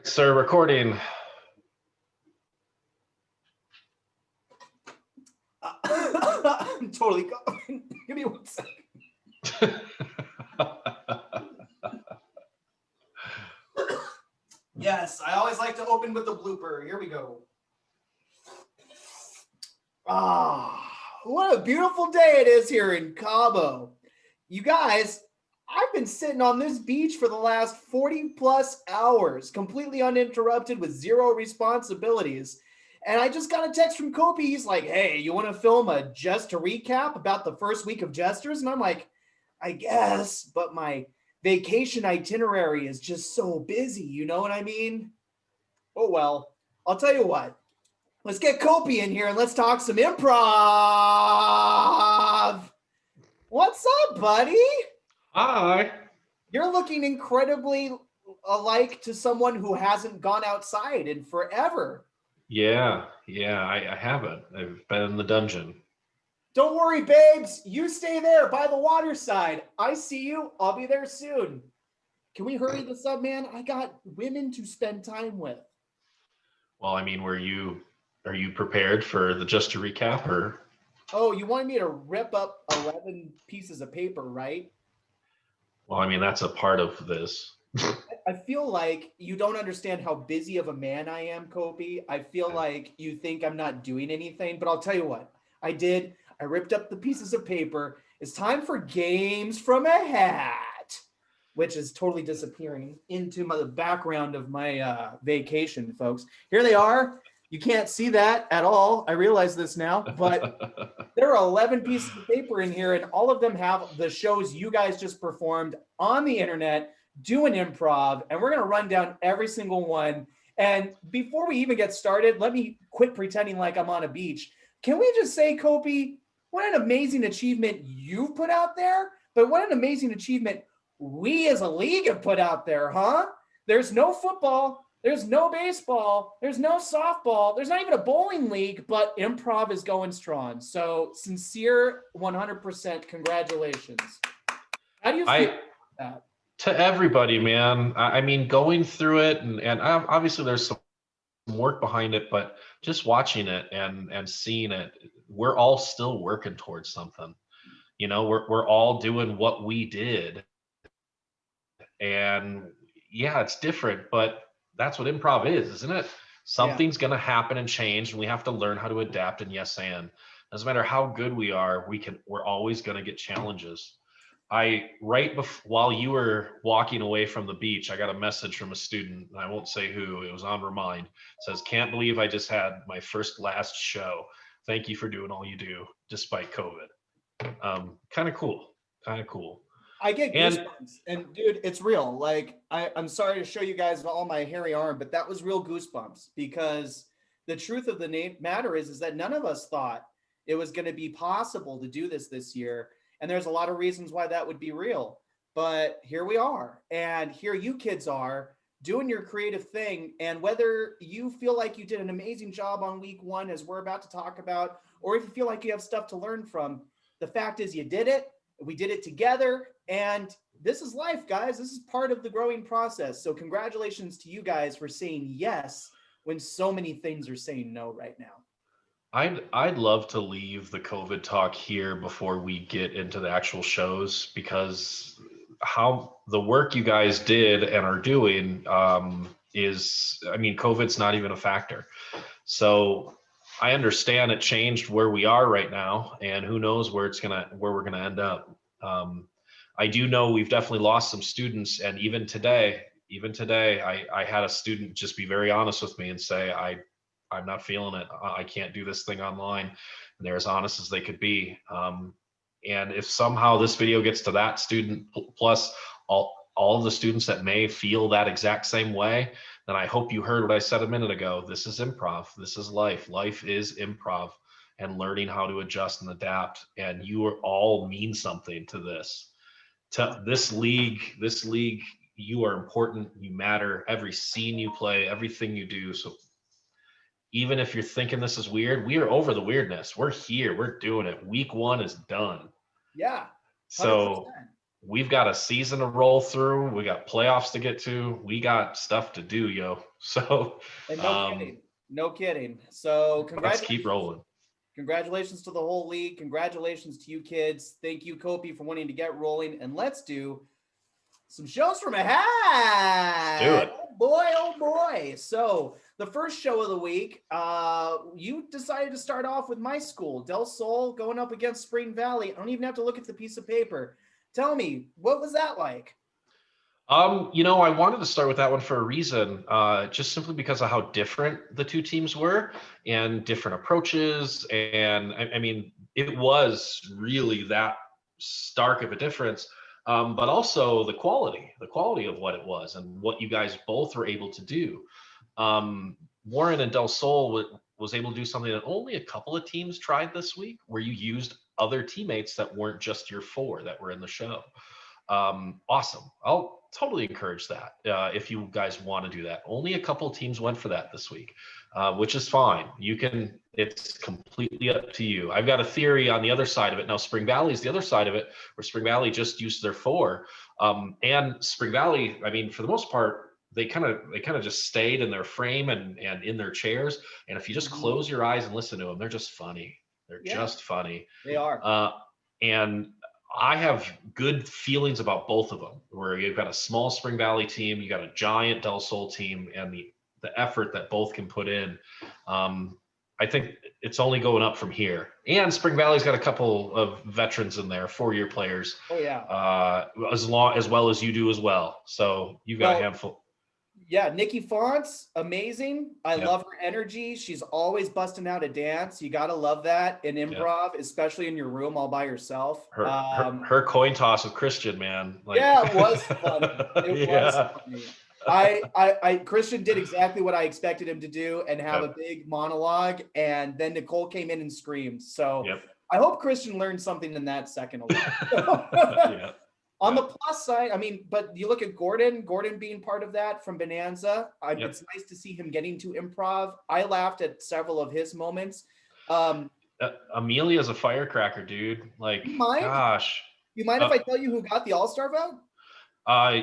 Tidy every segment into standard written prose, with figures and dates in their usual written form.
Sir, recording. I'm totally going. Give me 1 second. Yes, I always like to open with the blooper. Here we go. What a beautiful day it is here in Cabo. You guys, I've been sitting on this beach for the last 40 plus hours, completely uninterrupted with zero responsibilities. And I just got a text from Kopy. He's like, hey, you want to film a Just to recap about the first week of Jesters? And I'm like, I guess, but my vacation itinerary is just so busy. You know what I mean? Oh, well, I'll tell you what. Let's get Kopy in here and let's talk some improv. What's up, buddy? Hi. You're looking incredibly alike to someone who hasn't gone outside in forever. Yeah, I haven't. I've been in the dungeon. Don't worry, babes. You stay there by the water side. I see you. I'll be there soon. Can we hurry this up, man? I got women to spend time with. Well, I mean, are you prepared for the Just to recap or? Oh, you wanted me to rip up 11 pieces of paper, right? Well, I mean, that's a part of this. I feel like you don't understand how busy of a man I am, Kopy. I feel like you think I'm not doing anything, but I'll tell you what. I did. I ripped up the pieces of paper. It's time for games from a hat, which is totally disappearing into the background of my vacation, folks. Here they are. You can't see that at all. I realize this now, but there are 11 pieces of paper in here, and all of them have the shows you guys just performed on the internet doing improv, and we're going to run down every single one. And before we even get started, let me quit pretending like I'm on a beach. Can we just say, Kopy, what an amazing achievement you've put out there, but what an amazing achievement we as a league have put out there, huh? There's no football, there's no baseball, there's no softball, there's not even a bowling league, but improv is going strong. So sincere 100% congratulations. How do you feel about that? To everybody, man. I mean, going through it and obviously there's some work behind it, but just watching it and seeing it, we're all still working towards something. You know, we're all doing what we did. And yeah, it's different, but that's what improv is, isn't it? Something's going to happen and change, and we have to learn how to adapt. And yes, and doesn't matter how good we are, we're always going to get challenges. While you were walking away from the beach, I got a message from a student, and I won't say who. It was on Remind. It says, "Can't believe I just had my last show. Thank you for doing all you do despite COVID." Kind of cool. I get goosebumps, and dude, it's real. Like, I'm sorry to show you guys all my hairy arm, but that was real goosebumps, because the truth of the matter is that none of us thought it was going to be possible to do this year. And there's a lot of reasons why that would be real, but here we are, and here you kids are doing your creative thing. And whether you feel like you did an amazing job on week one, as we're about to talk about, or if you feel like you have stuff to learn from, the fact is you did it. We did it together, and this is life, guys. This is part of the growing process. So congratulations to you guys for saying yes when so many things are saying no right now. I'd love to leave the COVID talk here before we get into the actual shows, because how the work you guys did and are doing is, I mean, COVID's not even a factor. So I understand it changed where we are right now, and who knows where we're gonna end up. I do know we've definitely lost some students, and even today, I had a student just be very honest with me and say, I'm not feeling it. I can't do this thing online. And they're as honest as they could be. And if somehow this video gets to that student, plus all of the students that may feel that exact same way, then I hope you heard what I said a minute ago. This is improv. This is life. Life is improv, and learning how to adjust and adapt. And you all mean something to this. To this league, you are important. You matter. Every scene you play, everything you do. So even if you're thinking this is weird, we are over the weirdness. We're here. We're doing it. Week one is done. Yeah. 100%. So we've got a season to roll through. We got playoffs to get to. We got stuff to do, yo. So And no kidding. No kidding. So let's keep rolling. Congratulations to the whole league. Congratulations to you kids. Thank you, Kopy, for wanting to get rolling. And let's do some shows from a hat. Let's do it. Oh boy, oh boy. So the first show of the week, you decided to start off with my school, Del Sol, going up against Spring Valley. I don't even have to look at the piece of paper. Tell me, what was that like? I wanted to start with that one for a reason, just simply because of how different the two teams were and different approaches. And I mean, it was really that stark of a difference, but also the quality of what it was and what you guys both were able to do. Warren and Del Sol was able to do something that only a couple of teams tried this week, where you used other teammates that weren't just your four that were in the show. Awesome. I'll totally encourage that if you guys want to do that. Only a couple of teams went for that this week, which is fine. It's completely up to you. I've got a theory on the other side of it. Now, Spring Valley is the other side of it, where Spring Valley just used their four. And Spring Valley, I mean, for the most part, they kind of just stayed in their frame and in their chairs. And if you just close your eyes and listen to them, they're just funny. They're just funny. They are. And I have good feelings about both of them, where you've got a small Spring Valley team, you got a giant Del Sol team, and the effort that both can put in. I think it's only going up from here. And Spring Valley's got a couple of veterans in there, 4-year players. Oh yeah. As well as you do as well. So you've got a handful. Yeah, Nikki Fonts, amazing. I love her energy. She's always busting out a dance. You got to love that in improv, especially in your room all by yourself. Her coin toss with Christian, man. It was funny. It was funny. Christian did exactly what I expected him to do and have a big monologue, and then Nicole came in and screamed. So I hope Christian learned something in that second. On the plus side, I mean, but you look at Gordon being part of that from Bonanza. It's nice to see him getting to improv. I laughed at several of his moments. Amelia's a firecracker, dude. Gosh. You mind if I tell you who got the All-Star vote?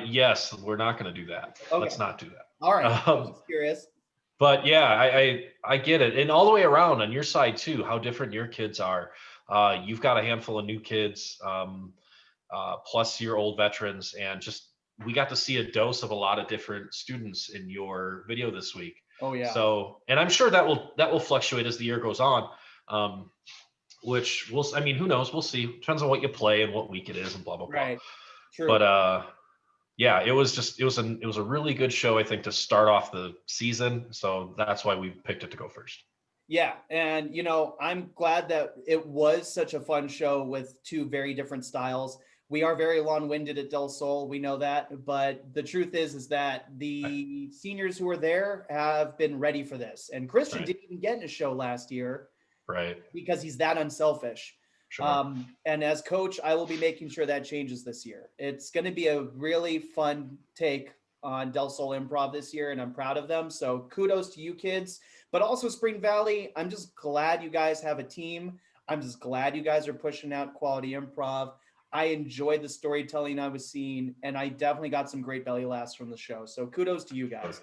Yes, we're not going to do that. Okay. Let's not do that. All right. I'm just curious. But yeah, I get it. And all the way around on your side too, how different your kids are. You've got a handful of new kids. Plus your old veterans, and just we got to see a dose of a lot of different students in your video this week. Oh yeah. So, and I'm sure that will fluctuate as the year goes on. Which I mean, who knows? We'll see. Depends on what you play and what week it is and blah blah blah. Right. True. But yeah, it was a really good show, I think, to start off the season. So that's why we picked it to go first. Yeah. And, I'm glad that it was such a fun show with two very different styles. We are very long-winded at Del Sol. We know that. But the truth is that the seniors who are there have been ready for this. And Christian didn't even get in a show last year. Right. Because he's that unselfish. Sure. And as coach, I will be making sure that changes this year. It's going to be a really fun take on Del Sol Improv this year, and I'm proud of them. So kudos to you kids, but also Spring Valley. I'm just glad you guys have a team. I'm just glad you guys are pushing out quality improv. I enjoyed the storytelling I was seeing, and I definitely got some great belly laughs from the show. So kudos to you guys.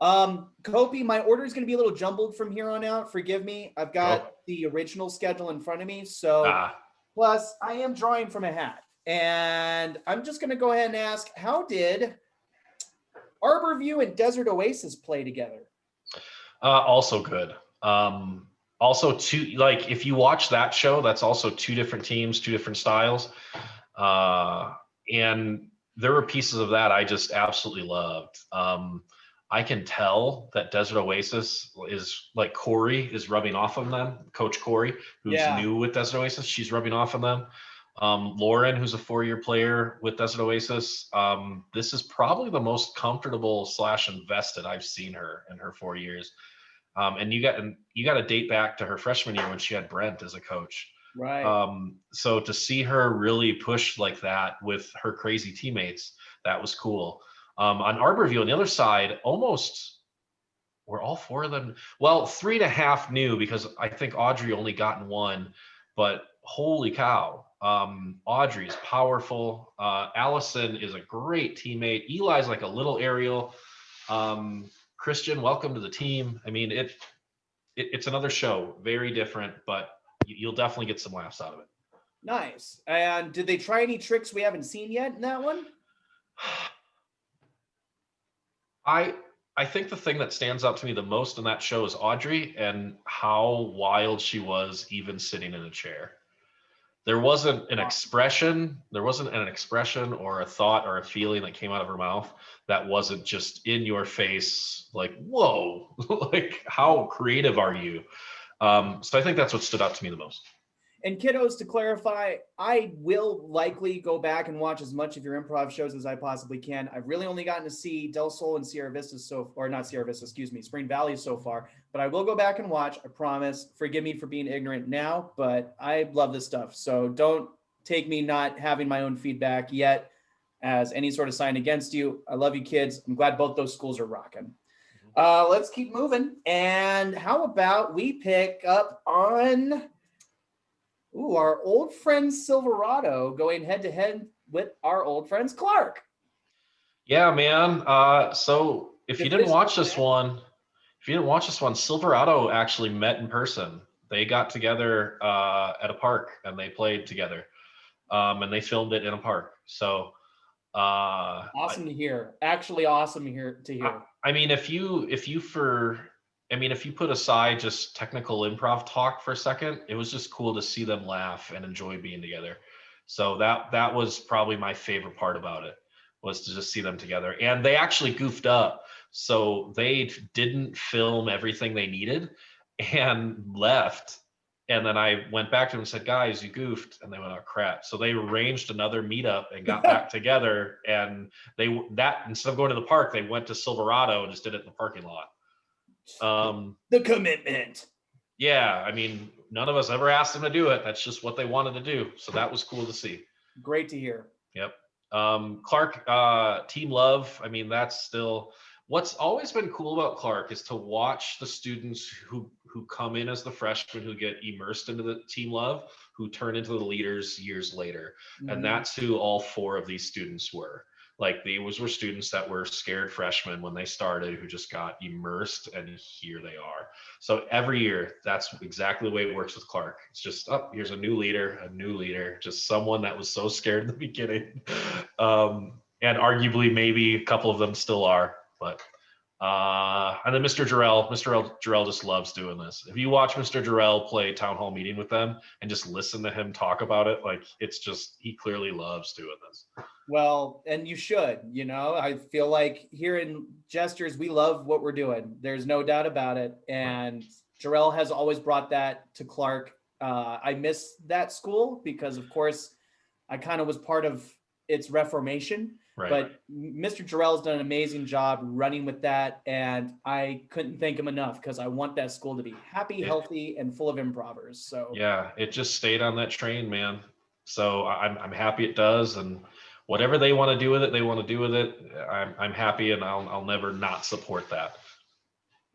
Kopy, my order is going to be a little jumbled from here on out. Forgive me. I've got the original schedule in front of me. So plus I am drawing from a hat, and I'm just going to go ahead and ask, how did Arborview and Desert Oasis play together? Also good. Also if you watch that show, that's also two different teams, two different styles. And there were pieces of that I just absolutely loved. I can tell that Desert Oasis is like Corey is rubbing off on them. Coach Corey, who's new with Desert Oasis, she's rubbing off on them. Lauren, who's a 4-year player with Desert Oasis, this is probably the most comfortable / invested I've seen her in her 4 years. And you got to date back to her freshman year when she had Brent as a coach. Right. So to see her really push like that with her crazy teammates, that was cool. On Arborview on the other side, almost were all 4 of them. Well, 3.5 new, because I think Audrey only gotten 1, but holy cow. Audrey's powerful. Allison is a great teammate. Eli's like a little Ariel. Christian, welcome to the team. I mean, it's another show, very different, but you'll definitely get some laughs out of it. Nice. And did they try any tricks we haven't seen yet in that one? I think the thing that stands out to me the most in that show is Audrey and how wild she was even sitting in a chair. There wasn't an expression or a thought or a feeling that came out of her mouth that wasn't just in your face, like, whoa, like how creative are you? So I think that's what stood out to me the most. And kiddos, to clarify, I will likely go back and watch as much of your improv shows as I possibly can. I've really only gotten to see Del Sol and Sierra Vista Spring Valley so far, but I will go back and watch, I promise. Forgive me for being ignorant now, but I love this stuff. So don't take me not having my own feedback yet as any sort of sign against you. I love you, kids. I'm glad both those schools are rocking. Let's keep moving. And how about we pick up on our old friend Silverado going head to head with our old friends Clark. Yeah, man. So if you didn't watch this one, Silverado actually met in person. They got together at a park and they played together, and they filmed it in a park. So awesome to hear. Actually, awesome to hear. I mean, if you put aside just technical improv talk for a second, it was just cool to see them laugh and enjoy being together. So that was probably my favorite part about it, was to just see them together. And they actually goofed up. So they didn't film everything they needed and left. And then I went back to them and said, guys, you goofed. And they went, oh, crap. So they arranged another meetup and got back together. And instead of going to the park, they went to Silverado and just did it in the parking lot. The commitment. Yeah, I mean, none of us ever asked them to do it. That's just what they wanted to do. So that was cool to see. Great to hear. Yep. Clark, Team Love. I mean, that's still what's always been cool about Clark, is to watch the students who come in as the freshmen, who get immersed into the Team Love, who turn into the leaders years later. Mm-hmm. And that's who all 4 of these students were. Like, these were students that were scared freshmen when they started, who just got immersed, and here they are. So every year, that's exactly the way it works with Clark. It's just, here's a new leader, just someone that was so scared in the beginning. And arguably, maybe a couple of them still are, but and then Mr. Jarrell just loves doing this. If you watch Mr. Jarrell play town hall meeting with them and just listen to him talk about it, like, it's just, he clearly loves doing this. Well, and you should, I feel like here in Jesters, we love what we're doing. There's no doubt about it. And Jarrell has always brought that to Clark. I miss that school because, of course, I kind of was part of its reformation. Right. But Mr. Jarrell's done an amazing job running with that, and I couldn't thank him enough because I want that school to be happy, healthy, and full of improvers. So yeah, it just stayed on that train, man. So I'm happy it does, and whatever they want to do with it, they want to do with it. I'm happy, and I'll never not support that.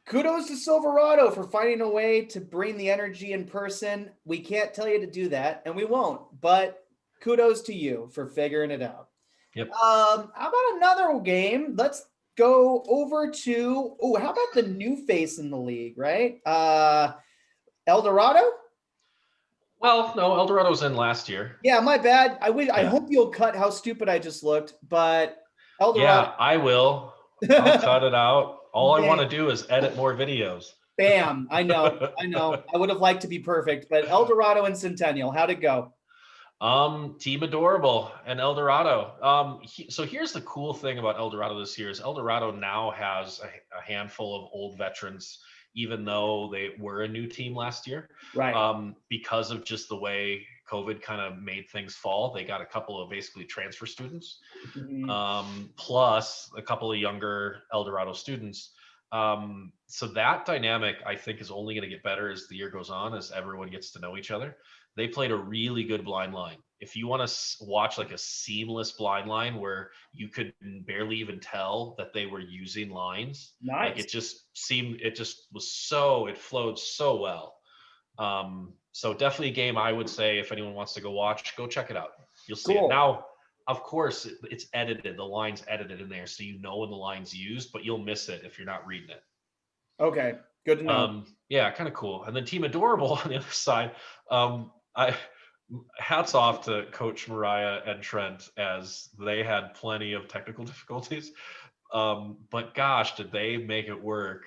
Kudos to Silverado for finding a way to bring the energy in person. We can't tell you to do that, and we won't, but kudos to you for figuring it out. Yep. How about another game? Let's go over to, how about the new face in the league, right? El Dorado? Well, no, El Dorado's in last year. Yeah, my bad. I hope you'll cut how stupid I just looked, but El Dorado. Yeah, I will. I'll cut it out. All I want to do is edit more videos. Bam. I know. I would have liked to be perfect, but El Dorado and Centennial, how'd it go? Team Adorable and El Dorado. So here's the cool thing about El Dorado this year is El Dorado now has a handful of old veterans, even though they were a new team last year. Right. Because of just the way COVID kind of made things fall, they got a couple of basically transfer students, plus a couple of younger El Dorado students. So that dynamic, I think, is only going to get better as the year goes on, as everyone gets to know each other. They played a really good blind line. If you want to watch like a seamless blind line where you could barely even tell that they were using lines, nice. Like it flowed so well. So definitely a game I would say if anyone wants to go watch, go check it out. You'll see it. Cool. Now, of course, it's edited. The line's edited in there, so you know when the line's used, but you'll miss it if you're not reading it. Okay, good to know. Yeah, kind of cool. And then Team Adorable on the other side. I hats off to Coach Mariah and Trent, as they had plenty of technical difficulties. But gosh, did they make it work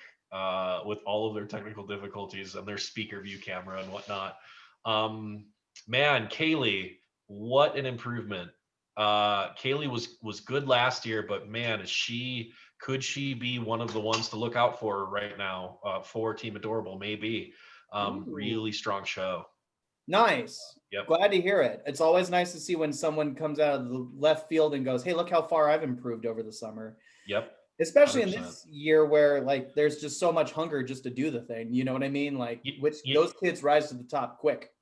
with all of their technical difficulties and their speaker view camera and whatnot. Man, Kaylee, what an improvement. Kaylee was good last year, but man, could she be one of the ones to look out for right now for Team Adorable? Maybe. Really strong show. Nice. Yep. Glad to hear it. It's always nice to see when someone comes out of the left field and goes, hey, look how far I've improved over the summer. Yep. Especially 100%. In 100%. this year where like there's just so much hunger just to do the thing. You know what I mean? Like those kids rise to the top quick.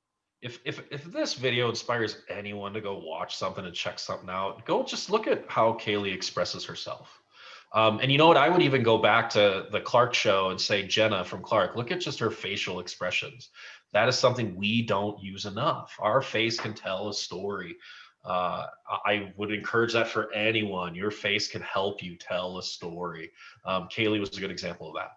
If this video inspires anyone to go watch something and check something out, go just look at how Kaylee expresses herself. And you know what? I would even go back to the Clark show and say, Jenna from Clark, look at just her facial expressions. That is something we don't use enough. Our face can tell a story. I would encourage that for anyone. Your face can help you tell a story. Kaylee was a good example of that.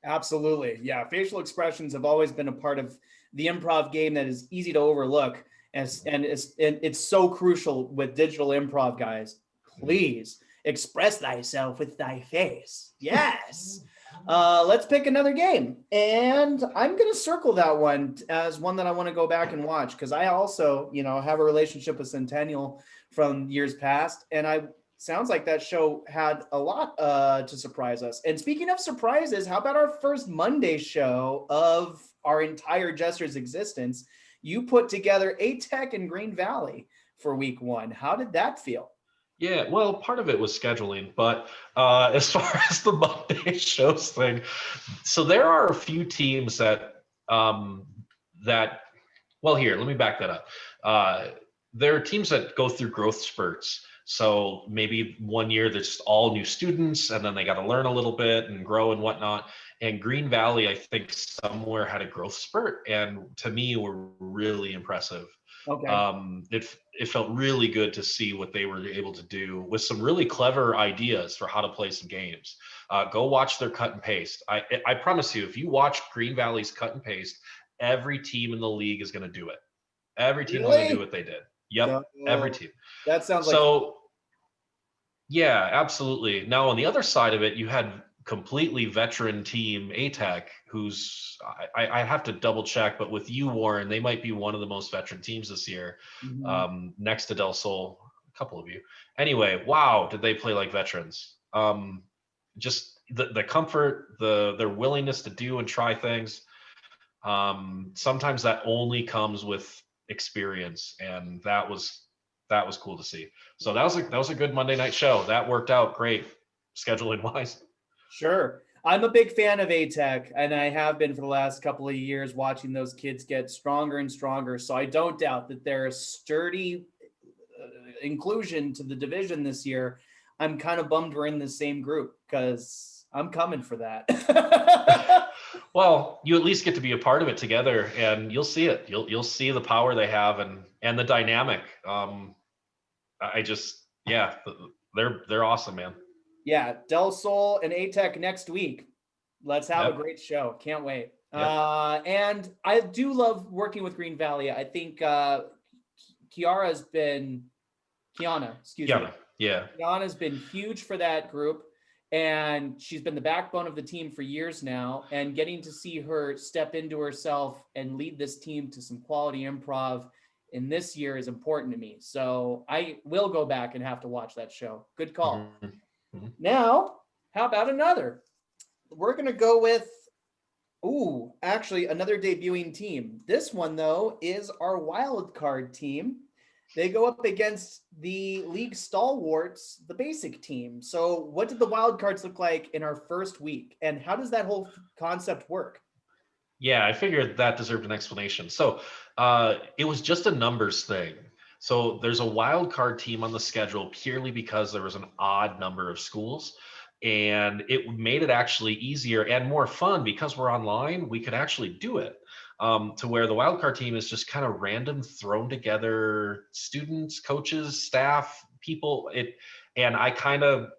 Absolutely. Yeah. Facial expressions have always been a part of the improv game that is easy to overlook. And it's so crucial with digital improv, guys. Please express thyself with thy face. Yes. Let's pick another game. And I'm going to circle that one as one that I want to go back and watch, because I also, have a relationship with Centennial from years past. And sounds like that show had a lot to surprise us. And speaking of surprises, how about our first Monday show of our entire Jesters existence? You put together A-Tech in Green Valley for week 1. How did that feel? Yeah, well, part of it was scheduling, but as far as the Monday shows thing, so there are a few teams that here, let me back that up. There are teams that go through growth spurts. So maybe one year they're just all new students, and then they got to learn a little bit and grow and whatnot. And Green Valley, I think, somewhere had a growth spurt, and to me, were really impressive. Okay. It felt really good to see what they were able to do with some really clever ideas for how to play some games. Go watch their cut and paste. I promise you, if you watch Green Valley's cut and paste, every team in the league is going to do it. Every team is going to do what they did. Yep, every team. That sounds like so. Yeah, absolutely. Now on the other side of it, you had completely veteran team A-Tech, who's I have to double check, but with you, Warren, they might be one of the most veteran teams this year, next to Del Sol, a couple of you. Anyway, wow, did they play like veterans? Just the comfort, their willingness to do and try things. Sometimes that only comes with experience, and that was cool to see. So that was a good Monday night show. That worked out great, scheduling wise. Sure. I'm a big fan of A-Tech, and I have been for the last couple of years, watching those kids get stronger and stronger. So I don't doubt that they're a sturdy inclusion to the division this year. I'm kind of bummed we're in the same group, because I'm coming for that. Well, you at least get to be a part of it together, and you'll see it. You'll see the power they have and the dynamic. They're awesome, man. Yeah, Del Sol and A-Tech next week. Let's have a great show. Can't wait. Yep. And I do love working with Green Valley. I think Kiana's been huge for that group. And she's been the backbone of the team for years now. And getting to see her step into herself and lead this team to some quality improv in this year is important to me. So I will go back and have to watch that show. Good call. Mm-hmm. Now, how about another? We're going to go with, another debuting team. This one, though, is our wild card team. They go up against the league stalwarts, the basic team. So what did the wild cards look like in our first week? And how does that whole concept work? Yeah, I figured that deserved an explanation. So it was just a numbers thing. So there's a wild card team on the schedule purely because there was an odd number of schools. And it made it actually easier and more fun because we're online. We could actually do it. to where the wildcard team is just kind of random, thrown together students, coaches, staff, people. And I kind of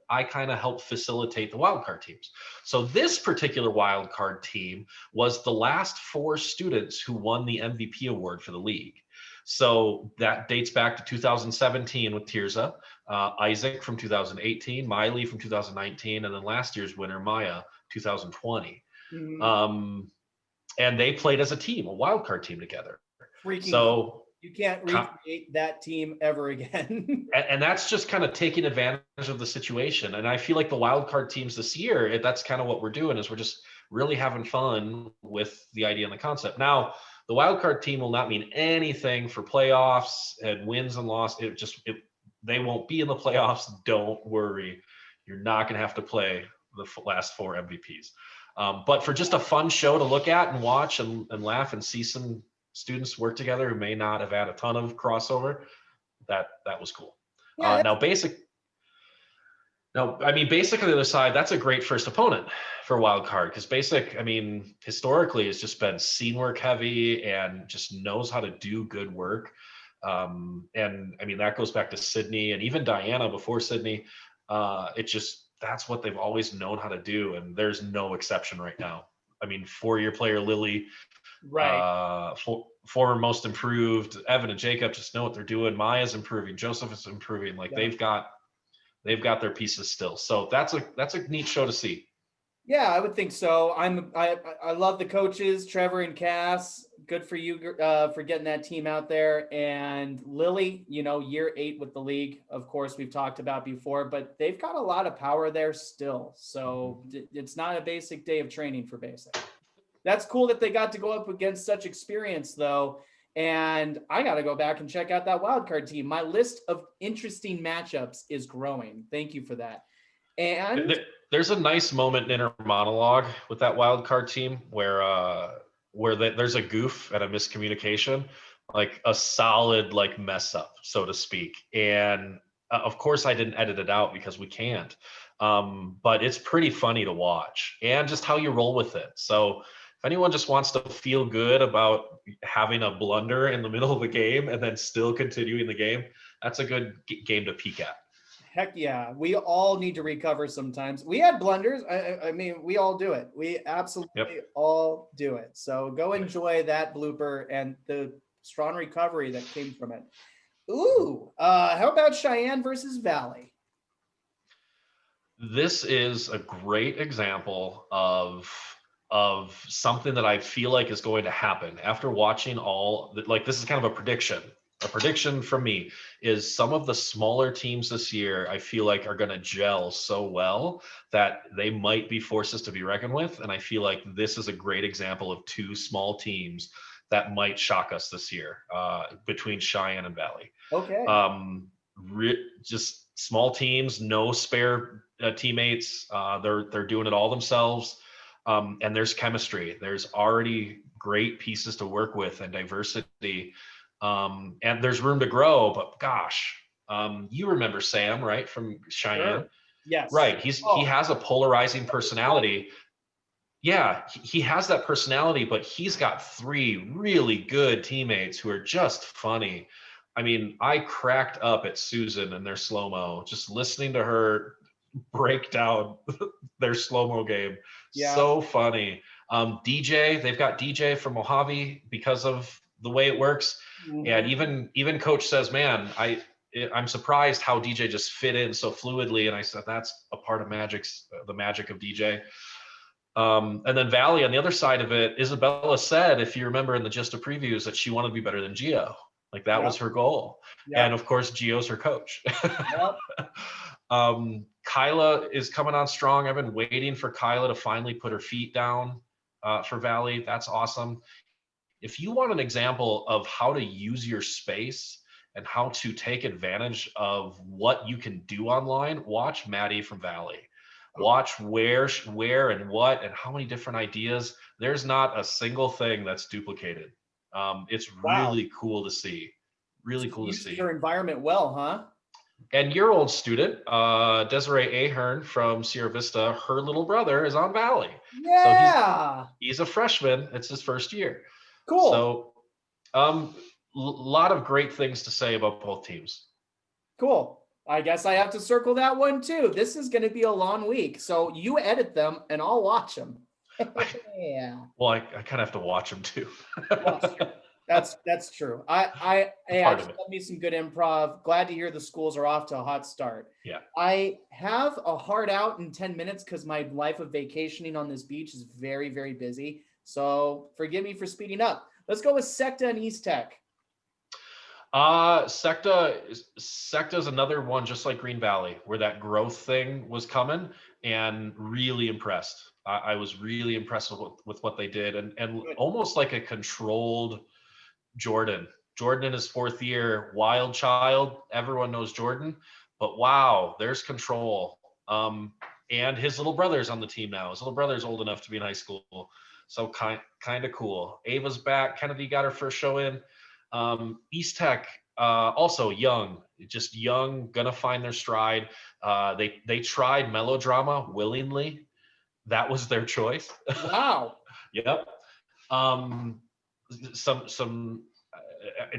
help facilitate the wildcard teams. So this particular wildcard team was the last 4 students who won the MVP award for the league. So that dates back to 2017 with Tirza, Isaac from 2018, Miley from 2019, and then last year's winner, Maya, 2020. And they played as a team, a wildcard team together. Freaking so cool. You can't recreate that team ever again. and that's just kind of taking advantage of the situation. And I feel like the wildcard teams this year, that's kind of what we're doing, is we're just really having fun with the idea and the concept. Now, the wildcard team will not mean anything for playoffs and wins and losses. They won't be in the playoffs. Don't worry. You're not going to have to play the last 4 MVPs. But for just a fun show to look at and watch and laugh and see some students work together who may not have had a ton of crossover, that was cool. Yeah, Basically the other side, that's a great first opponent for wild card, because historically it's just been scene work heavy and just knows how to do good work. That goes back to Sydney and even Diana before Sydney. That's what they've always known how to do, and there's no exception right now. 4-year player Lily, right? Former most improved, Evan and Jacob just know what they're doing. Maya's improving, Joseph is improving. They've got their pieces still. So that's a neat show to see. Yeah, I would think so. I love the coaches, Trevor and Cass. Good for you for getting that team out there. And Lily, year 8 with the league, of course, we've talked about before, but they've got a lot of power there still. So it's not a basic day of training for basic. That's cool that they got to go up against such experience, though. And I got to go back and check out that wildcard team. My list of interesting matchups is growing. Thank you for that. And there's a nice moment in her monologue with that wildcard team where there's a goof and a miscommunication, like a solid mess up, so to speak. And of course I didn't edit it out because we can't. But it's pretty funny to watch, and just how you roll with it. So if anyone just wants to feel good about having a blunder in the middle of the game and then still continuing the game, that's a good game to peek at. Heck yeah. We all need to recover sometimes. We had blunders. We all do it. We absolutely all do it. So go enjoy that blooper and the strong recovery that came from it. Ooh, how about Cheyenne versus Valley? This is a great example of something that I feel like is going to happen after watching this is kind of a prediction. A prediction from me is some of the smaller teams this year, I feel like, are going to gel so well that they might be forces to be reckoned with. And I feel like this is a great example of 2 small teams that might shock us this year, between Cheyenne and Valley. Okay. Just small teams, no spare teammates. They're doing it all themselves. And there's chemistry. There's already great pieces to work with and diversity. And there's room to grow, but gosh, you remember Sam, right? From Cheyenne. Sure. Yes. Right. He has a polarizing personality. Yeah, he has that personality, but he's got 3 really good teammates who are just funny. I cracked up at Susan and their slow-mo, just listening to her break down their slow-mo game. Yeah. So funny. DJ, they've got DJ from Mojave because of the way it works. Mm-hmm. And even coach says, man, I'm surprised how DJ just fit in so fluidly. And I said, that's a part of the magic of DJ. And then Valley, on the other side of it, Isabella said, if you remember in the Just a previews, that she wanted to be better than Gio. That was her goal. Yep. And of course, Gio's her coach. Yep. Kyla is coming on strong. I've been waiting for Kyla to finally put her feet down for Valley. That's awesome. If you want an example of how to use your space and how to take advantage of what you can do online, watch Maddie from Valley. Watch where and what and how many different ideas. There's not a single thing that's duplicated. It's really cool to see. Really cool to see. Your environment well, huh? And your old student, Desiree Ahern from Sierra Vista, her little brother is on Valley. Yeah. So he's a freshman. It's his first year. Cool. So, lot of great things to say about both teams. Cool. I guess I have to circle that one too. This is going to be a long week. So you edit them and I'll watch them. Yeah. Well, I kind of have to watch them too. Well, sure. That's true. Hey, I Part of just it. love me some good improv. Glad to hear the schools are off to a hot start. Yeah. I have a hard out in 10 minutes because my life of vacationing on this beach is very, very busy. So forgive me for speeding up. Let's go with Secta and East Tech. Secta is another one just like Green Valley, where that growth thing was coming, and really impressed. I was really impressed with what they did, and Good. almost like a controlled Jordan. Jordan in his fourth year, wild child. Everyone knows Jordan, but wow, there's control. And his little brother's on the team now. His little brother's old enough to be in high school, so kind of cool. Ava's back. Kennedy got her first show in. East Tech, also young, just young, gonna find their stride. They tried melodrama willingly. That was their choice. Wow. Yep. Some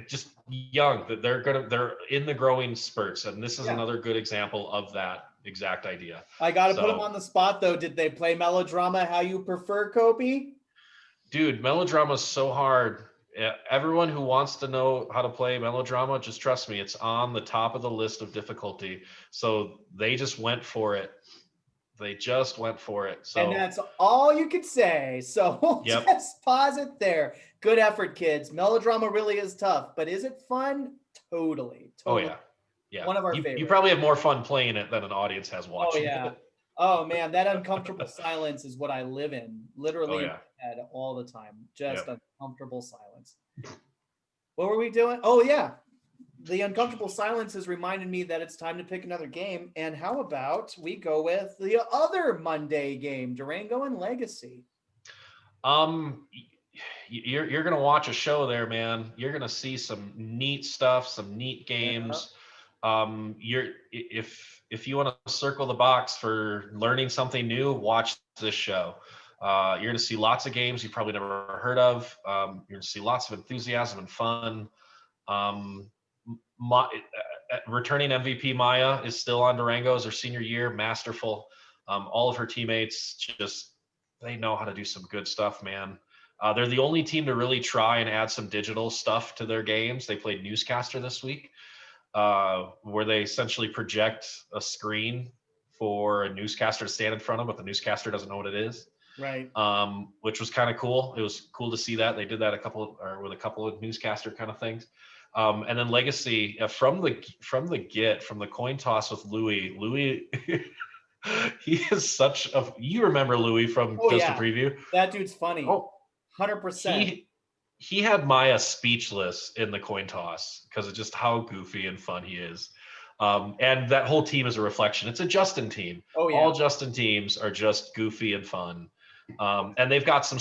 just young, that they're in the growing spurts, and this is Yeah. another good example of that exact idea. I got to put them So, on the spot though. Did they play melodrama how you prefer, Kopy? dude, melodrama is so hard. Everyone who wants to know how to play melodrama, just trust me, it's on the top of the list of difficulty. So they just went for it. They just went for it. And So, that's all you could say. So we'll yep. just pause it there. Good effort, kids. Melodrama really is tough, but is it fun? Totally. Oh Totally. yeah. Yeah. One of our You favorites. probably have more fun playing it than an audience has Oh watching yeah. it. Oh man, that uncomfortable silence is what I live in, literally Oh in yeah. my head all the time. Just Yep. uncomfortable silence. What were we doing? Oh yeah. The uncomfortable silence has reminded me that it's time to pick another game. And how about we go with the other Monday game, Durango and Legacy? You're gonna watch a show there, man. You're gonna see some neat stuff, some neat games. If you want to circle the box for learning something new, watch this show. You're gonna see lots of games you probably never heard of. You're gonna see lots of enthusiasm and fun. My, returning MVP Maya is still on Durango as her senior year, masterful. All of her teammates just, they know how to do some good stuff, man. They're the only team to really try and add some digital stuff to their games. They played Newscaster this week, where they essentially project a screen for a newscaster to stand in front of, but the newscaster doesn't know what it is. Right. Which was kind of cool. It was cool to see that they did that with a couple of newscaster kind of things. And then Legacy, from the coin toss with Louis. Louis, he is such a. You remember Louis from Oh just yeah, a preview? that dude's funny. Oh, 100%. he had Maya speechless in the coin toss because of just how goofy and fun he is. And that whole team is a reflection. It's a Justin team. Oh yeah. All Justin teams are just goofy and fun. And they've got some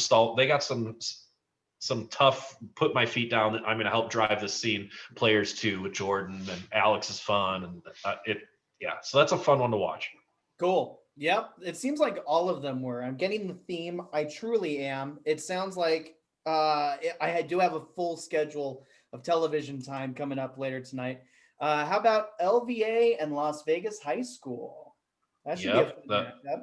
tough put my feet down that I'm going to help drive this scene players too, with Jordan, and Alex is fun, and so that's a fun one to watch. Cool. Yep. It seems like all of them were. I'm getting the theme. I truly am. It sounds like I do have a full schedule of television time coming up later tonight. How about LVA and Las Vegas High School? That should be a fun matchup.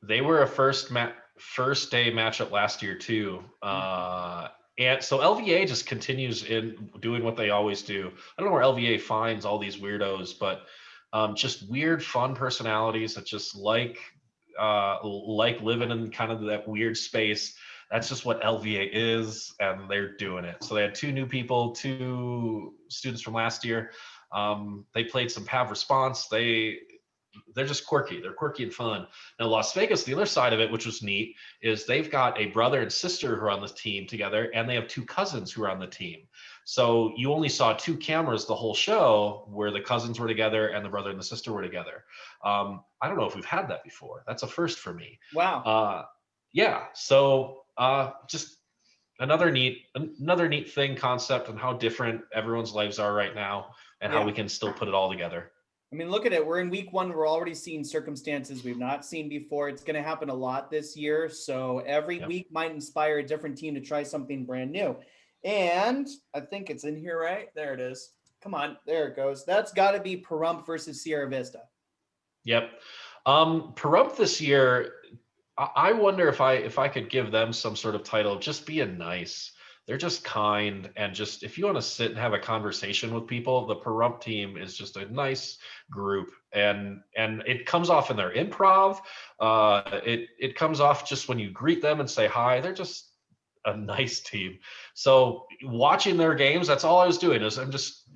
They were a first day matchup last year too. And so LVA just continues in doing what they always do. I don't know where LVA finds all these weirdos, but just weird, fun personalities that just like living in kind of that weird space. That's just what LVA is, and they're doing it. So they had two new people, two students from last year. They played some Pav Response. They're just quirky. They're quirky and fun. Now, Las Vegas, the other side of it, which was neat, is they've got a brother and sister who are on the team together, and they have two cousins who are on the team. So you only saw two cameras the whole show where the cousins were together and the brother and the sister were together. I don't know if we've had that before. That's a first for me. Wow. Yeah. So just another neat concept, and how different everyone's lives are right now, and how we can still put it all together. I mean, look at it. We're in week 1. We're already seeing circumstances we've not seen before. It's going to happen a lot this year. So every week might inspire a different team to try something brand new. And I think it's in here, right? There it is. Come on. There it goes. That's got to be Pahrump versus Sierra Vista. Yep. Pahrump this year, I wonder if I could give them some sort of title of just being nice. They're just kind, and just if you want to sit and have a conversation with people, the Pahrump team is just a nice group, and it comes off in their improv. It comes off just when you greet them and say hi. They're just a nice team. So watching their games, that's all I was doing. Is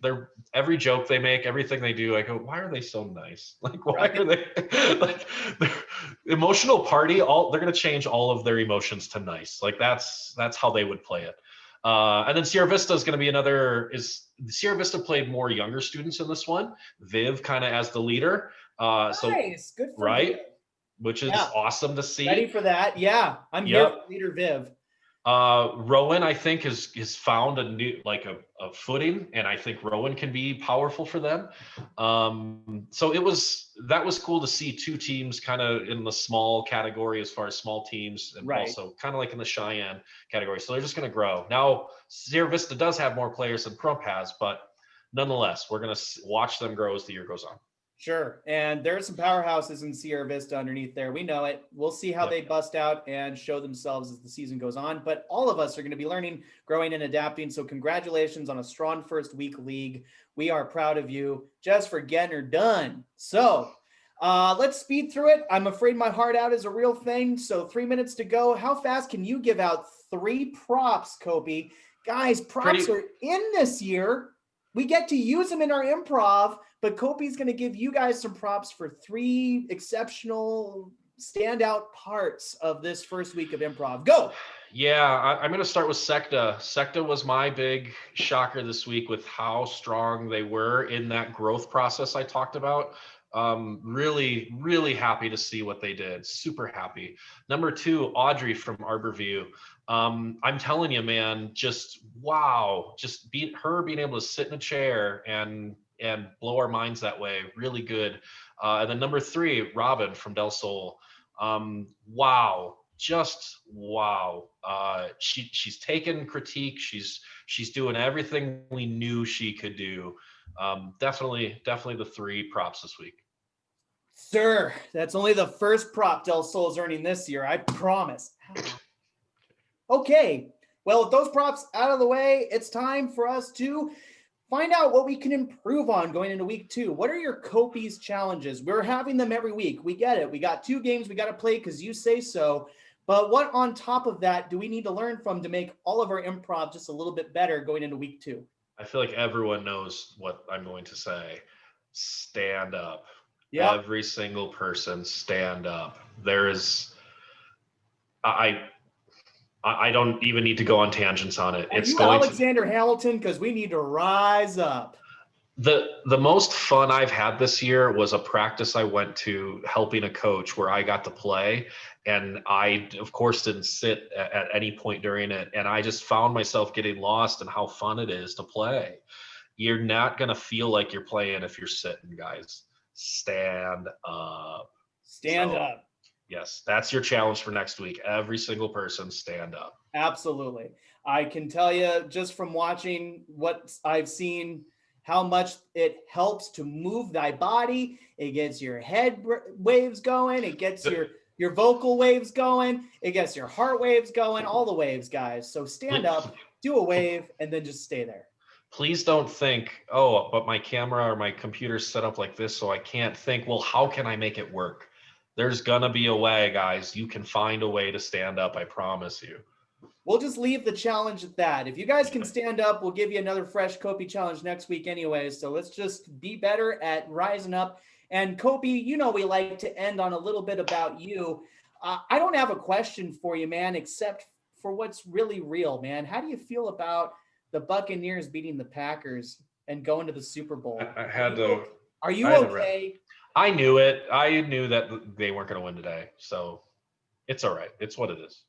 they're every joke they make, everything they do, I go, why are they so nice? Like, why are they like their emotional party? They're gonna change all of their emotions to nice. Like that's how they would play it. And then Sierra Vista is going to be Sierra Vista played more younger students in this one. Viv kind of as the leader. Nice. Good for right, Viv. which is awesome to see. Ready for that? Yeah, I'm here for leader Viv. Rowan, I think, has found a new a footing, and I think Rowan can be powerful for them. So that was cool to see 2 teams kind of in the small category as far as small teams, and also kind of like in the Cheyenne category. So they're just going to grow. Now Sierra Vista does have more players than Pahrump has, but nonetheless, we're going to watch them grow as the year goes on. Sure. And there are some powerhouses in Sierra Vista underneath there. We know it. We'll see how they bust out and show themselves as the season goes on. But all of us are going to be learning, growing, and adapting. So congratulations on a strong first week league. We are proud of you just for getting her done. So let's speed through it. I'm afraid my heart out is a real thing. So 3 minutes to go. How fast can you give out 3 props, Kopy? Guys, props are in this year. We get to use them in our improv, but Kopy's going to give you guys some props for 3 exceptional standout parts of this first week of improv. Go. Yeah, I'm going to start with Secta. Secta was my big shocker this week with how strong they were in that growth process I talked about. Really, really happy to see what they did. Super happy. Number 2, Audrey from Arborview. I'm telling you, man, just wow. Just being able to sit in a chair and blow our minds that way. Really good. And then number 3, Robin from Del Sol. Wow. Just wow. She's taken critique. She's doing everything we knew she could do. Definitely the 3 props this week. Sir, that's only the first prop Del Sol's earning this year. I promise. Okay. Well, with those props out of the way, it's time for us to find out what we can improve on going into week 2. What are your Kopy's challenges? We're having them every week. We get it. We got 2 games we got to play because you say so. But what on top of that do we need to learn from to make all of our improv just a little bit better going into week 2? I feel like everyone knows what I'm going to say. Stand up. Yeah. Every single person stand up. There is, I don't even need to go on tangents on it. It's going Alexander Hamilton, because we need to rise up. The most fun I've had this year was a practice I went to helping a coach where I got to play, and I of course didn't sit at any point during it, and I just found myself getting lost in how fun it is to play. You're not going to feel like you're playing if you're sitting, guys. Stand up. Stand up. Yes, that's your challenge for next week. Every single person stand up. Absolutely. I can tell you just from watching what I've seen, how much it helps to move thy body. It gets your head waves going. It gets your vocal waves going. It gets your heart waves going, all the waves, guys. So stand up, do a wave, and then just stay there. Please don't think, oh, but my camera or my computer's set up like this, so I can't think, well, how can I make it work? There's going to be a way, guys. You can find a way to stand up, I promise you. We'll just leave the challenge at that. If you guys can stand up, we'll give you another fresh Kopy challenge next week anyway. So let's just be better at rising up. And Kopy, you know we like to end on a little bit about you. I don't have a question for you, man, except for what's really real, man. How do you feel about the Buccaneers beating the Packers and going to the Super Bowl? Are you okay? I knew it. I knew that they weren't going to win today. So it's all right. It's what it is.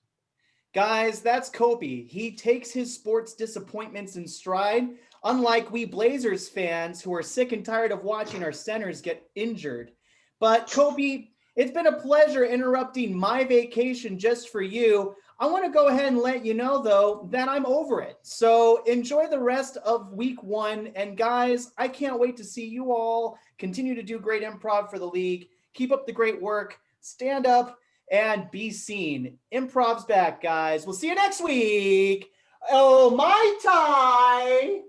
Guys, that's Kopy. He takes his sports disappointments in stride, unlike we Blazers fans who are sick and tired of watching our centers get injured. But Kopy, it's been a pleasure interrupting my vacation just for you. I want to go ahead and let you know, though, that I'm over it. So enjoy the rest of week 1. And guys, I can't wait to see you all continue to do great improv for the league. Keep up the great work. Stand up and be seen. Improv's back, guys. We'll see you next week. Oh, my tie.